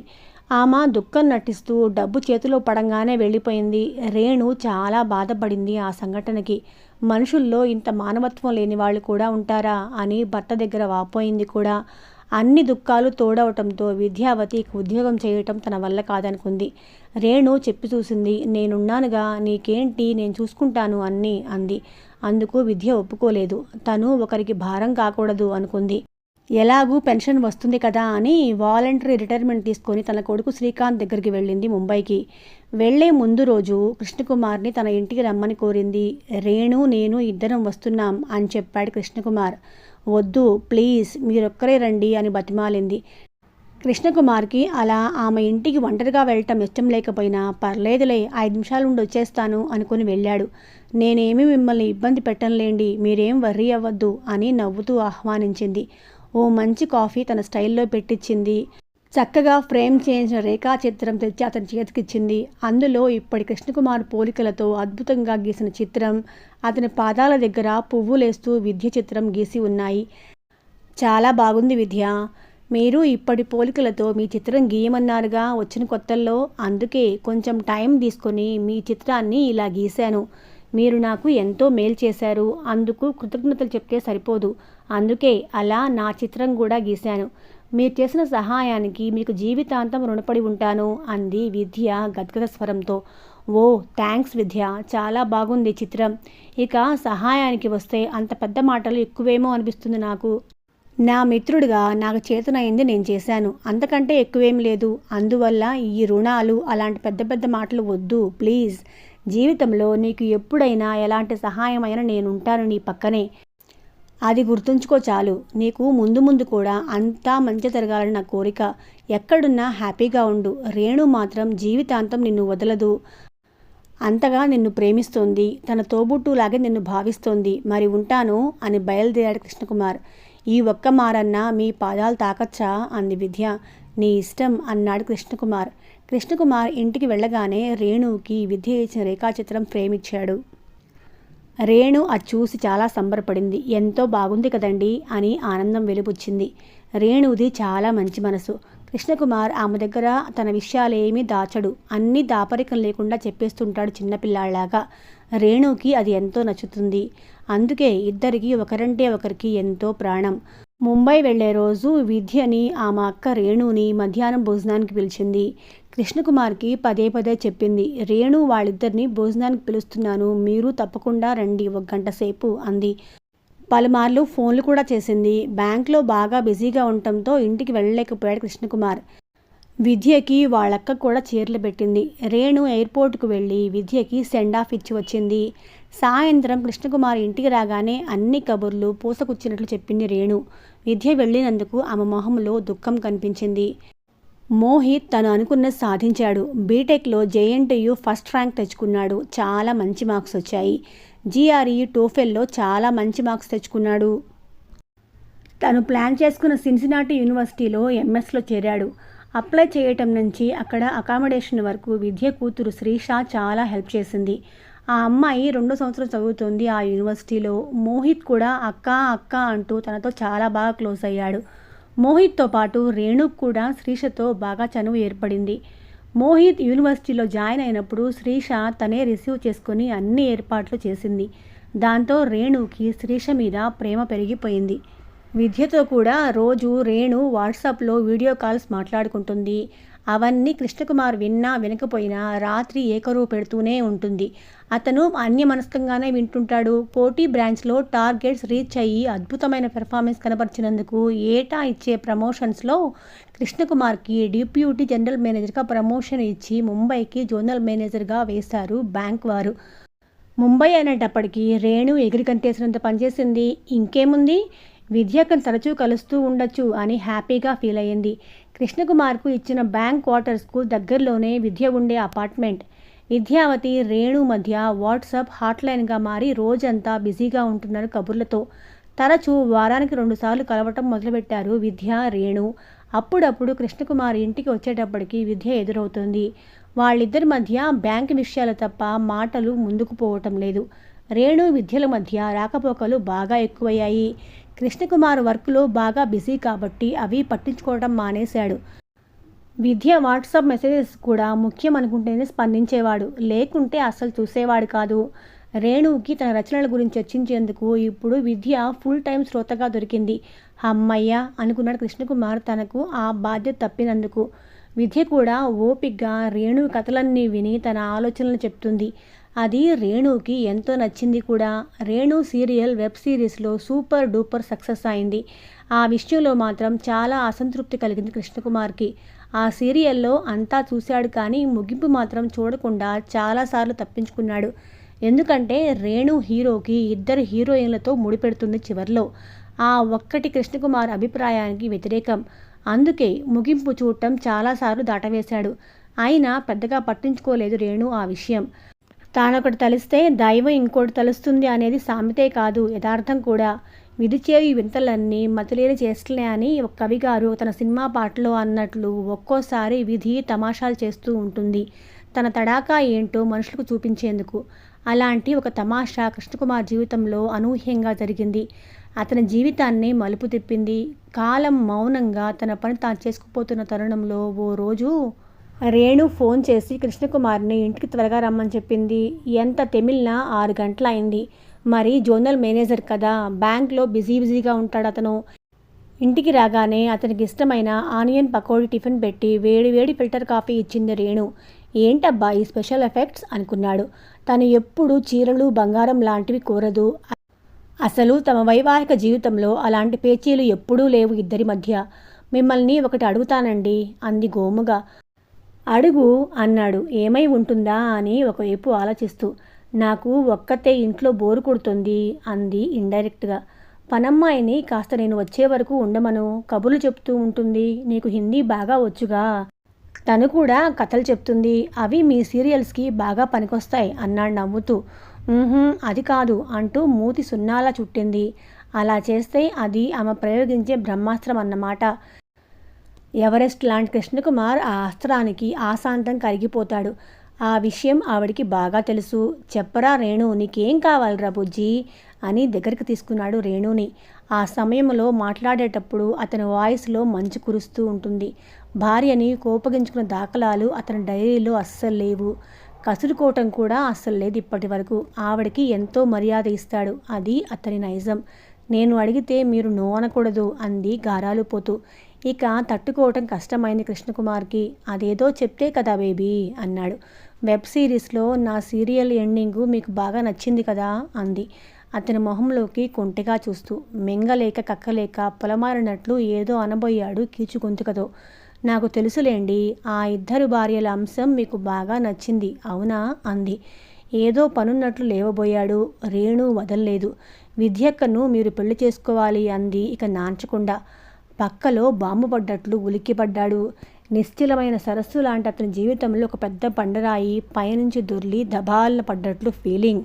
ఆమె దుఃఖం నటిస్తూ డబ్బు చేతిలో పడంగానే వెళ్ళిపోయింది. రేణు చాలా బాధపడింది ఆ సంఘటనకి. మనుషుల్లో ఇంత మానవత్వం లేని వాళ్ళు కూడా ఉంటారా అని భర్త దగ్గర వాపోయింది కూడా. అన్ని దుఃఖాలు తోడవటంతో విద్యావతికి ఉద్యోగం చేయటం తన వల్ల కాదనుకుంది. రేణు చెప్పి చూసింది. నేనున్నానుగా, నీకేంటి, నేను చూసుకుంటాను అన్నీ అంది. అందుకు విద్య ఒప్పుకోలేదు. తను ఒకరికి భారం కాకూడదు అనుకుంది. ఎలాగూ పెన్షన్ వస్తుంది కదా అని వాలంటరీ రిటైర్మెంట్ తీసుకొని తన కొడుకు శ్రీకాంత్ దగ్గరికి వెళ్ళింది ముంబైకి. వెళ్లే ముందు రోజు కృష్ణకుమార్ని తన ఇంటికి రమ్మని కోరింది. రేణు నేను ఇద్దరం వస్తున్నాం అని చెప్పాడు కృష్ణకుమార్. వద్దు ప్లీజ్, మీరొక్కరే రండి అని బతిమాలింది. కృష్ణకుమార్కి అలా ఆమె ఇంటికి ఒంటరిగా వెళ్ళటం ఇష్టం లేకపోయినా పర్లేదులే 5 నిమిషాలు ఉండి వచ్చేస్తాను అనుకుని వెళ్ళాడు. నేనేమీ మిమ్మల్ని ఇబ్బంది పెట్టనులేండి, మీరేం వర్రీ అవ్వద్దు అని నవ్వుతూ ఆహ్వానించింది. ఓ మంచి కాఫీ తన స్టైల్లో పెట్టించింది. చక్కగా ఫ్రేమ్ చేయించిన రేఖాచిత్రం తెచ్చి అతని చేతికిచ్చింది. అందులో ఇప్పటి కృష్ణకుమార్ పోలికలతో అద్భుతంగా గీసిన చిత్రం, అతని పాదాల దగ్గర పువ్వులేస్తూ విద్య చిత్రం గీసి ఉన్నాయి. చాలా బాగుంది విద్య, మీరు ఇప్పటి పోలికలతో మీ చిత్రం గీయమన్నారుగా వచ్చిన కొత్తల్లో, అందుకే కొంచెం టైం తీసుకొని మీ చిత్రాన్ని ఇలా గీశాను. మీరు నాకు ఎంతో మేలు చేశారు, అందుకు కృతజ్ఞతలు చెప్తే సరిపోదు, అందుకే అలా నా చిత్రం కూడా గీశాను. మీరు చేసిన సహాయానికి మీకు జీవితాంతం రుణపడి ఉంటాను అంది విద్య గద్గద స్వరంతో. ఓ థ్యాంక్స్ విద్య, చాలా బాగుంది చిత్రం. ఇక సహాయానికి వస్తే అంత పెద్ద మాటలు ఎక్కువేమో అనిపిస్తుంది నాకు. నా మిత్రుడిగా నాకు చేతనైంది నేను చేశాను, అంతకంటే ఎక్కువేం లేదు. అందువల్ల ఈ రుణాలు అలాంటి పెద్ద పెద్ద మాటలు వద్దు ప్లీజ్. జీవితంలో నీకు ఎప్పుడైనా ఎలాంటి సహాయమైనా నేనుంటాను నీ పక్కనే. అది గుర్తుంచుకో చాలు. నీకు ముందు ముందు కూడా అంతా మంచి జరగాలని నా కోరిక. ఎక్కడున్నా హ్యాపీగా ఉండు. రేణు మాత్రం జీవితాంతం నిన్ను వదలదు. అంతగా నిన్ను ప్రేమిస్తోంది, తన తోబుట్టులాగే నిన్ను భావిస్తోంది. మరి ఉంటాను అని బయలుదేరాడు కృష్ణకుమార్. ఈ ఒక్క మారన్నా మీ పాదాలు తాకచ్చా అంది విద్య. నీ ఇష్టం అన్నాడు కృష్ణకుమార్. కృష్ణకుమార్ ఇంటికి వెళ్ళగానే రేణుకి విద్య ఇచ్చిన రేఖాచిత్రం ఫ్రేమ్ ఇచ్చాడు. రేణు అది చూసి చాలా సంబరపడింది. ఎంతో బాగుంది కదండి అని ఆనందం వెలుబుచ్చింది. రేణుది చాలా మంచి మనసు. కృష్ణకుమార్ ఆమె దగ్గర తన విషయాలేమీ దాచడు, అన్నీ దాపరికం లేకుండా చెప్పేస్తుంటాడు చిన్నపిల్లాళ్లాగా. రేణుకి అది ఎంతో నచ్చుతుంది. అందుకే ఇద్దరికి ఒకరంటే ఒకరికి ఎంతో ప్రాణం. ముంబై వెళ్లే రోజు విద్యని ఆమె అక్క రేణుని మధ్యాహ్నం భోజనానికి పిలిచింది. కృష్ణకుమార్కి పదే పదే చెప్పింది. రేణు వాళ్ళిద్దరిని భోజనానికి పిలుస్తున్నాను, మీరు తప్పకుండా రండి 1 గంట సేపు అంది. పలుమార్లు ఫోన్లు కూడా చేసింది. బ్యాంక్లో బాగా బిజీగా ఉండటంతో ఇంటికి వెళ్ళలేకపోయాడు కృష్ణకుమార్. విద్యకి వాళ్ళక్క కూడా చీరలు పెట్టింది. రేణు ఎయిర్పోర్ట్కు వెళ్ళి విద్యకి సెండ్ ఆఫ్ ఇచ్చి వచ్చింది. సాయంత్రం కృష్ణకుమార్ ఇంటికి రాగానే అన్ని కబుర్లు పూసకుచ్చినట్లు చెప్పింది రేణు. విద్య వెళ్ళినందుకు ఆమె మొహంలో దుఃఖం కనిపించింది. మోహిత్ తను అనుకున్నది సాధించాడు. బీటెక్లో జేఎన్టీయూ ఫస్ట్ ర్యాంక్ తెచ్చుకున్నాడు. చాలా మంచి మార్క్స్ వచ్చాయి. జీఆర్ఈ టోఫెల్లో చాలా మంచి మార్క్స్ తెచ్చుకున్నాడు. తను ప్లాన్ చేసుకున్న సిన్సినాటి యూనివర్సిటీలో ఎంఎస్లో చేరాడు. అప్లై చేయటం నుంచి అక్కడ అకామిడేషన్ వరకు విద్య కూతురు శ్రీష చాలా హెల్ప్ చేసింది. ఆ అమ్మాయి 2వ సంవత్సరం చదువుతోంది ఆ యూనివర్సిటీలో. మోహిత్ కూడా అక్క అక్క అంటూ తనతో చాలా బాగా క్లోజ్ అయ్యాడు. మోహిత్తో పాటు రేణుకు కూడా శ్రీషతో బాగా చనువు ఏర్పడింది. మోహిత్ యూనివర్సిటీలో జాయిన్ అయినప్పుడు శ్రీష తనే రిసీవ్ చేసుకుని అన్ని ఏర్పాట్లు చేసింది. దాంతో రేణుకి శ్రీష మీద ప్రేమ పెరిగిపోయింది. విద్యతో కూడా రోజు రేణు వాట్సాప్లో వీడియో కాల్స్ మాట్లాడుకుంటుంది. అవన్నీ కృష్ణకుమార్ విన్నా వినకపోయినా రాత్రి ఏకరువు పెడుతూనే ఉంటుంది. అతను అన్యమనస్కంగానే వింటుంటాడు. కోటి బ్రాంచ్లో టార్గెట్స్ రీచ్ అయ్యి అద్భుతమైన పెర్ఫార్మెన్స్ కనబరిచినందుకు ఏటా ఇచ్చే ప్రమోషన్స్లో కృష్ణకుమార్కి డిప్యూటీ జనరల్ మేనేజర్గా ప్రమోషన్ ఇచ్చి ముంబైకి జోనల్ మేనేజర్గా వేశారు బ్యాంక్ వారు. ముంబై అనేటప్పటికీ రేణు ఎగిరికంతేసినంత పనిచేసింది. ఇంకేముంది, విద్యకు తరచూ కలుస్తూ ఉండొచ్చు అని హ్యాపీగా ఫీల్ అయ్యింది. కృష్ణకుమార్కు ఇచ్చిన బ్యాంక్ క్వార్టర్స్కు దగ్గరలోనే విద్య ఉండే అపార్ట్మెంట్. విద్యావతి, రేణు మధ్య వాట్సాప్ హాట్లైన్గా మారి రోజంతా బిజీగా ఉంటున్నారు కబుర్లతో. తరచూ వారానికి 2 సార్లు కలవటం మొదలుపెట్టారు విద్య, రేణు. అప్పుడప్పుడు కృష్ణకుమార్ ఇంటికి వచ్చేటప్పటికి విద్య ఎదురవుతుంది. వాళ్ళిద్దరి మధ్య బ్యాంక్ విషయాలు తప్ప మాటలు ముందుకు పోవటం లేదు. రేణు, విద్యల మధ్య రాకపోకలు బాగా ఎక్కువయ్యాయి. కృష్ణకుమార్ వర్క్లో బాగా బిజీ కాబట్టి అవి పట్టించుకోవడం మానేశాడు. విద్య వాట్సాప్ మెసేజెస్ కూడా ముఖ్యం అనుకుంటేనే స్పందించేవాడు, లేకుంటే అస్సలు చూసేవాడు కాదు. రేణుకి తన రచనల గురించి చర్చించేందుకు ఇప్పుడు విద్య ఫుల్ టైం శ్రోతగా దొరికింది. అమ్మయ్య అనుకున్నాడు కృష్ణకుమార్ తనకు ఆ బాధ్యత తప్పినందుకు. విద్య కూడా ఓపిగ్గా రేణు కథలన్నీ విని తన ఆలోచనలు చెప్తుంది. అది రేణుకి ఎంతో నచ్చింది కూడా. రేణు సీరియల్ వెబ్ సిరీస్లో సూపర్ డూపర్ సక్సెస్ అయింది. ఆ విషయంలో మాత్రం చాలా అసంతృప్తి కలిగింది కృష్ణకుమార్కి. ఆ సీరియల్లో అంతా చూశాడు కానీ ముగింపు మాత్రం చూడకుండా చాలాసార్లు తప్పించుకున్నాడు. ఎందుకంటే రేణు హీరోకి 2 హీరోయిన్లతో ముడిపెడుతుంది చివర్లో. ఆ ఒక్కటి కృష్ణకుమార్ అభిప్రాయానికి వ్యతిరేకం. అందుకే ముగింపు చూడటం చాలాసార్లు దాటవేశాడు. అయినా పెద్దగా పట్టించుకోలేదు రేణు ఆ విషయం. తానొకటి తలిస్తే దైవం ఇంకోటి తలుస్తుంది అనేది సామెతే కాదు, యథార్థం కూడా. విధిచేవి వింతలన్నీ మతిలేని చేష్టలే అని ఒక కవిగారు తన సినిమా పాటలో అన్నట్లు ఒక్కోసారి విధి తమాషాలు చేస్తూ ఉంటుంది, తన తడాకా ఏంటో మనుషులకు చూపించేందుకు. అలాంటి ఒక తమాషా కృష్ణకుమార్ జీవితంలో అనూహ్యంగా జరిగింది. అతని జీవితాన్ని మలుపు తిప్పింది. కాలం మౌనంగా తన పని తాను చేసుకుపోతున్న తరుణంలో ఓ రోజు రేణు ఫోన్ చేసి కృష్ణకుమార్ని ఇంటికి త్వరగా రమ్మని చెప్పింది. ఎంత తెమిలినా 6 గంటలైంది. మరి జోనల్ మేనేజర్ కదా, బ్యాంక్లో బిజీగా ఉంటాడు అతను. ఇంటికి రాగానే అతనికి ఇష్టమైన ఆనియన్ పకోడీ టిఫిన్ పెట్టి వేడి ఫిల్టర్ కాఫీ ఇచ్చింది రేణు. ఏంటబ్బా ఈ స్పెషల్ ఎఫెక్ట్స్ అనుకున్నాడు. తను ఎప్పుడు చీరలు, బంగారం లాంటివి కోరదు. అసలు తమ వైవాహిక జీవితంలో అలాంటి పేచీలు ఎప్పుడూ లేవు ఇద్దరి మధ్య. మిమ్మల్ని ఒకటి అడుగుతానండి అంది గోముగా. అడుగు అన్నాడు ఏమై ఉంటుందా అని ఒకవైపు ఆలోచిస్తూ. నాకు ఒక్కతే ఇంట్లో బోరు కొడుతుంది అంది ఇండైరెక్ట్గా. పనమ్మాయిని కాస్త నేను వచ్చే వరకు ఉండమను, కబుర్లు చెప్తూ ఉంటుంది. నీకు హిందీ బాగా వచ్చుగా, తను కూడా కథలు చెప్తుంది, అవి మీ సీరియల్స్కి బాగా పనికొస్తాయి అన్నాడు నవ్వుతూ. అది కాదు అంటూ మూతి సున్నాలా చుట్టింది. అలా చేస్తే అది ఆమె ప్రయోగించే బ్రహ్మాస్త్రం అన్నమాట. ఎవరెస్ట్ లాంటి కృష్ణకుమార్ ఆ అస్త్రానికి ఆశాంతం కరిగిపోతాడు. ఆ విషయం ఆవిడికి బాగా తెలుసు. చెప్పరా రేణు, నీకేం కావాలరా బుజ్జి అని దగ్గరికి తీసుకున్నాడు రేణుని. ఆ సమయంలో మాట్లాడేటప్పుడు అతని వాయిస్లో మంచు కురుస్తూ ఉంటుంది. భార్యని కోపగించుకున్న దాఖలాలు అతని డైరీలో అస్సలు లేవు. కసురుకోవటం కూడా అస్సలు లేదు ఇప్పటి వరకు. ఆవిడకి ఎంతో మర్యాద ఇస్తాడు, అది అతని నైజం. నేను అడిగితే మీరు నో అనకూడదు అంది గారాలు పోతూ. ఇక తట్టుకోవటం కష్టమైంది కృష్ణకుమార్కి. అదేదో చెప్తే కదా బేబీ అన్నాడు. వెబ్ సిరీస్లో నా సీరియల్ ఎండింగు మీకు బాగా నచ్చింది కదా అంది అతని మొహంలోకి కొంటెగా చూస్తూ. మింగలేక కక్కలేక పొలమారినట్లు ఏదో అనబోయాడు కీచుగొంతుకతో. నాకు తెలుసులేండి, ఆ 2 భార్యల అంశం మీకు బాగా నచ్చింది అవునా అంది. ఏదో పనున్నట్లు లేవబోయాడు. రేణు వదల్లేదు. విద్యక్కను మీరు పెళ్లి చేసుకోవాలి అంది ఇక నాంచకుండా. పక్కలో బాంబు పడ్డట్లు ఉలిక్కిపడ్డాడు. నిశ్చలమైన సరస్సు లాంటి అతని జీవితంలో ఒక పెద్ద బండరాయి పైనుంచి దొర్లి దబాలన పడ్డట్లు ఫీలింగ్.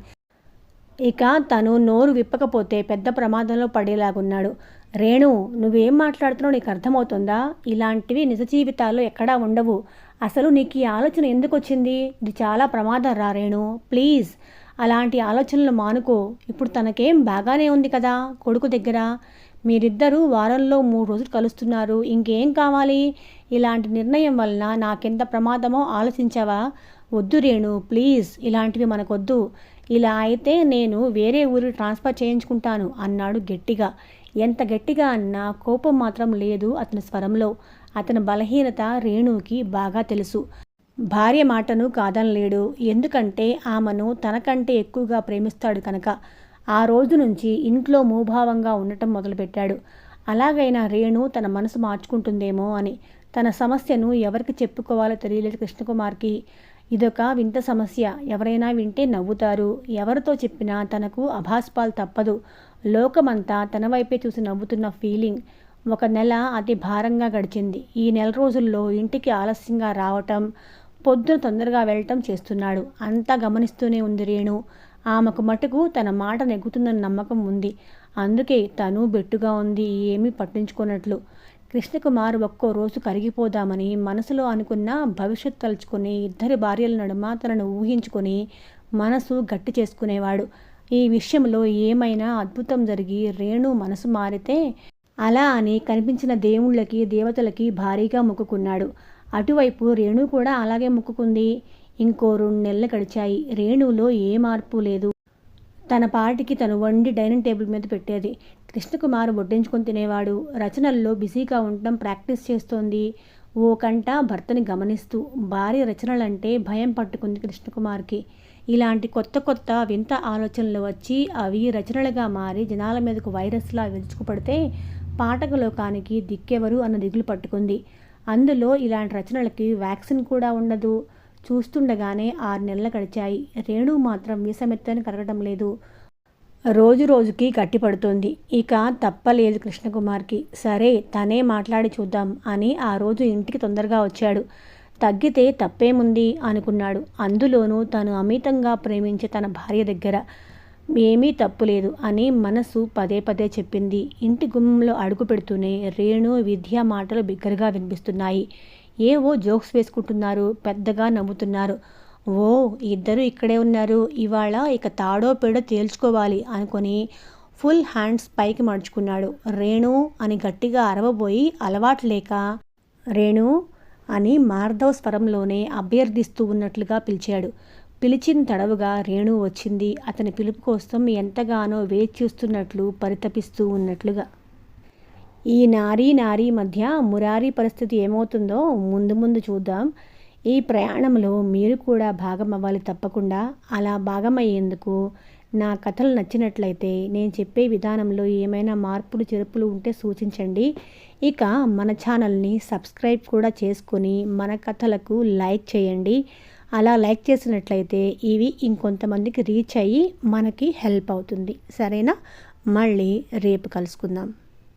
ఇక తను నోరు విప్పకపోతే పెద్ద ప్రమాదంలో పడేలాగున్నాడు. రేణు, నువ్వేం మాట్లాడుతున్నావు నీకు అర్థమవుతుందా? ఇలాంటివి నిజ జీవితాల్లో ఎక్కడా ఉండవు. అసలు నీకు ఈ ఆలోచన ఎందుకు వచ్చింది? ఇది చాలా ప్రమాదం రా రేణు, ప్లీజ్ అలాంటి ఆలోచనలు మానుకో. ఇప్పుడు తనకేం బాగానే ఉంది కదా కొడుకు దగ్గర. మీరిద్దరూ వారంలో 3 రోజులు కలుస్తున్నారు, ఇంకేం కావాలి? ఇలాంటి నిర్ణయం వలన నాకెంత ప్రమాదమో ఆలోచించావా? వద్దు రేణు, ప్లీజ్ ఇలాంటివి మనకొద్దు. ఇలా అయితే నేను వేరే ఊరికి ట్రాన్స్ఫర్ చేయించుకుంటాను అన్నాడు గట్టిగా. ఎంత గట్టిగా అన్నా కోపం మాత్రం లేదు అతని స్వరంలో. అతని బలహీనత రేణుకి బాగా తెలుసు. భార్య మాటను కాదనలేడు, ఎందుకంటే ఆమెను తనకంటే ఎక్కువగా ప్రేమిస్తాడు కనుక. ఆ రోజు నుంచి ఇంట్లో మూభావంగా ఉండటం మొదలుపెట్టాడు. అలాగైనా రేణు తన మనసు మార్చుకుంటుందేమో అని. తన సమస్యను ఎవరికి చెప్పుకోవాలో తెలియలేదు కృష్ణకుమార్కి. ఇదొక వింత సమస్య. ఎవరైనా వింటే నవ్వుతారు. ఎవరితో చెప్పినా తనకు అభాస్పాలు తప్పదు. లోకమంతా తన వైపే చూసి నవ్వుతున్న ఫీలింగ్. ఒక నెల అతి భారంగా గడిచింది. ఈ నెల రోజుల్లో ఇంటికి ఆలస్యంగా రావటం, పొద్దున తొందరగా వెళ్ళటం చేస్తున్నాడు. అంతా గమనిస్తూనే ఉంది రేణు. ఆమెకు మటుకు తన మాట నెగ్గుతుందన్న నమ్మకం ఉంది. అందుకే తను బెట్టుగా ఉంది, ఏమీ పట్టించుకున్నట్లు. కృష్ణకుమార్ ఒక్కో రోజు కరిగిపోదామని మనసులో అనుకున్న భవిష్యత్తు తలుచుకుని ఇద్దరి భార్యల నడుమ తనను ఊహించుకొని మనసు గట్టి చేసుకునేవాడు. ఈ విషయంలో ఏమైనా అద్భుతం జరిగి రేణు మనసు మారితే అలా అని కనిపించిన దేవుళ్ళకి దేవతలకి భారీగా మొక్కుకున్నాడు. అటువైపు రేణు కూడా అలాగే మొక్కుకుంది. ఇంకో 2 నెలలు గడిచాయి. రేణులో ఏ మార్పు లేదు. తన పాటికి తను వండి డైనింగ్ టేబుల్ మీద పెట్టేది. కృష్ణకుమార్ వడ్డించుకొని తినేవాడు. రచనల్లో బిజీగా ఉండటం ప్రాక్టీస్ చేస్తోంది. ఓ కంట భర్తని గమనిస్తూ. భార్య రచనలంటే భయం పట్టుకుంది కృష్ణకుమార్కి. ఇలాంటి కొత్త కొత్త వింత ఆలోచనలు వచ్చి అవి రచనలుగా మారి జనాల మీదకు వైరస్లా విరుచుకుపడితే పాఠకలోకానికి దిక్కెవరు అన్న దిగులు పట్టుకుంది. అందులో ఇలాంటి రచనలకి వ్యాక్సిన్ కూడా ఉండదు. చూస్తుండగానే 6 నెలలు గడిచాయి. రేణు మాత్రం వీసమెత్తని కరగడం లేదు. రోజు రోజుకి గట్టిపడుతోంది. ఇక తప్పలేదు కృష్ణకుమార్కి. సరే తనే మాట్లాడి చూద్దాం అని ఆ రోజు ఇంటికి తొందరగా వచ్చాడు. తగ్గితే తప్పేముంది అనుకున్నాడు. అందులోనూ తను అమితంగా ప్రేమించే తన భార్య దగ్గర ఏమీ తప్పులేదు అని మనసు పదే పదే చెప్పింది. ఇంటి గుమ్మంలో అడుగు పెడుతూనే రేణు, విద్య మాటలు బిగ్గరగా వినిపిస్తున్నాయి. ఏవో జోక్స్ వేసుకుంటున్నారు. పెద్దగా నవ్వుతున్నారు. ఓ ఇద్దరు ఇక్కడే ఉన్నారు. ఇవాళ ఇక తాడో పేడో తేల్చుకోవాలి అనుకొని ఫుల్ హ్యాండ్స్ పైకి మడుచుకున్నాడు. రేణు అని గట్టిగా అరవబోయి అలవాటు లేక రేణు అని మార్ధవ్ స్వరంలోనే అభ్యర్థిస్తూ ఉన్నట్లుగా పిలిచాడు. పిలిచిన తడవుగా రేణు వచ్చింది. అతని పిలుపు కోసం ఎంతగానో వేచి చూస్తున్నట్లు, పరితపిస్తూ ఉన్నట్లుగా. ఈ నారీ మధ్య మురారి పరిస్థితి ఏమవుతుందో ముందు ముందు చూద్దాం. ఈ ప్రయాణంలో మీరు కూడా భాగం అవ్వాలి తప్పకుండా. అలా భాగమయ్యేందుకు నా కథలు నచ్చినట్లయితే నేను చెప్పే విధానంలో ఏమైనా మార్పులు చేర్పులు ఉంటే సూచించండి. ఇక మన ఛానల్ని సబ్స్క్రైబ్ కూడా చేసుకొని మన కథలకు లైక్ చేయండి. అలా లైక్ చేసినట్లయితే ఇవి ఇంకొంతమందికి రీచ్ అయ్యి మనకి హెల్ప్ అవుతుంది. సరేనా? మళ్ళీ రేపు కలుసుకుందాం.